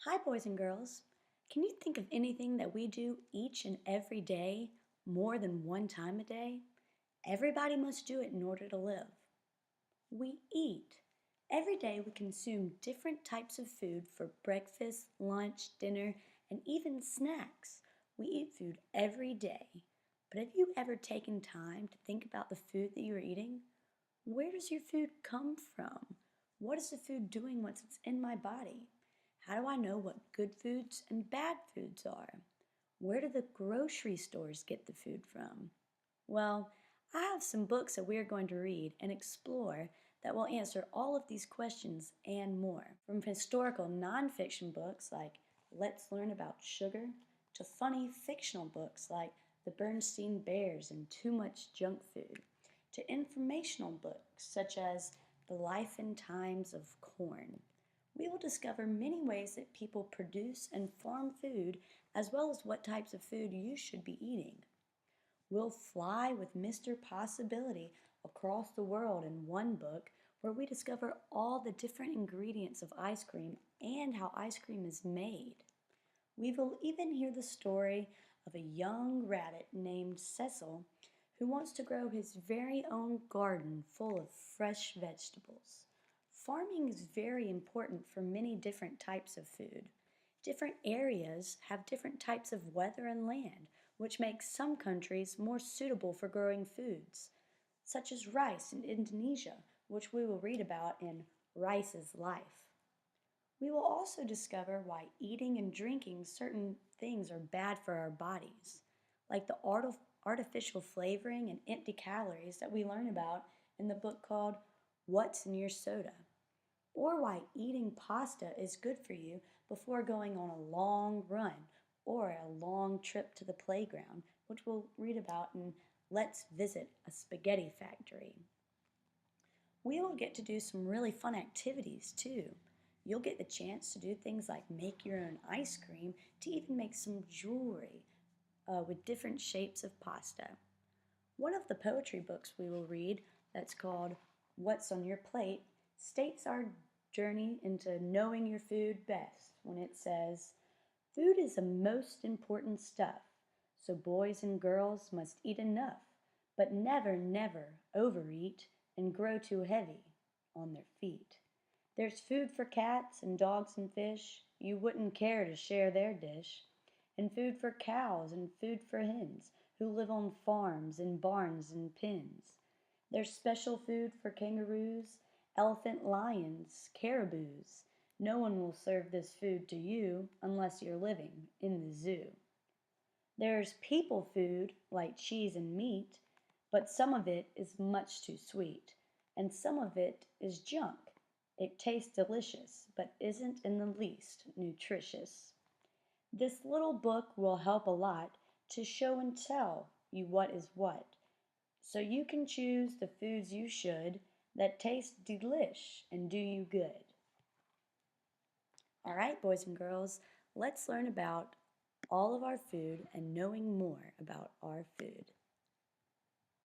Hi, boys and girls. Can you think of anything that we do each and every day more than one time a day? Everybody must do it in order to live. We eat. Every day we consume different types of food for breakfast, lunch, dinner, and even snacks. We eat food every day. But have you ever taken time to think about the food that you're eating? Where does your food come from? What is the food doing once it's in my body? How do I know what good foods and bad foods are? Where do the grocery stores get the food from? Well, I have some books that we are going to read and explore that will answer all of these questions and more. From historical nonfiction books like Let's Learn About Sugar to funny fictional books like The Bernstein Bears and Too Much Junk Food to informational books such as The Life and Times of Corn. We will discover many ways that people produce and farm food, as well as what types of food you should be eating. We'll fly with Mr. Possibility across the world in one book where we discover all the different ingredients of ice cream and how ice cream is made. We will even hear the story of a young rabbit named Cecil who wants to grow his very own garden full of fresh vegetables. Farming is very important for many different types of food. Different areas have different types of weather and land, which makes some countries more suitable for growing foods, such as rice in Indonesia, which we will read about in Rice's Life. We will also discover why eating and drinking certain things are bad for our bodies, like the artificial flavoring and empty calories that we learn about in the book called What's in Your Soda, or why eating pasta is good for you before going on a long run or a long trip to the playground, which we'll read about in Let's Visit a Spaghetti Factory. We will get to do some really fun activities too. You'll get the chance to do things like make your own ice cream, to even make some jewelry with different shapes of pasta. One of the poetry books we will read, that's called What's on Your Plate, states our journey into knowing your food best when it says, "Food is the most important stuff, so boys and girls must eat enough, but never, never overeat and grow too heavy on their feet. There's food for cats and dogs and fish, you wouldn't care to share their dish, and food for cows and food for hens who live on farms in barns and pens. There's special food for kangaroos, elephant lions, caribous. No one will serve this food to you unless you're living in the zoo. There's people food like cheese and meat, but some of it is much too sweet, and some of it is junk. It tastes delicious, but isn't in the least nutritious. This little book will help a lot to show and tell you what is what, so you can choose the foods you should that taste delish and do you good." All right, boys and girls, let's learn about all of our food and knowing more about our food.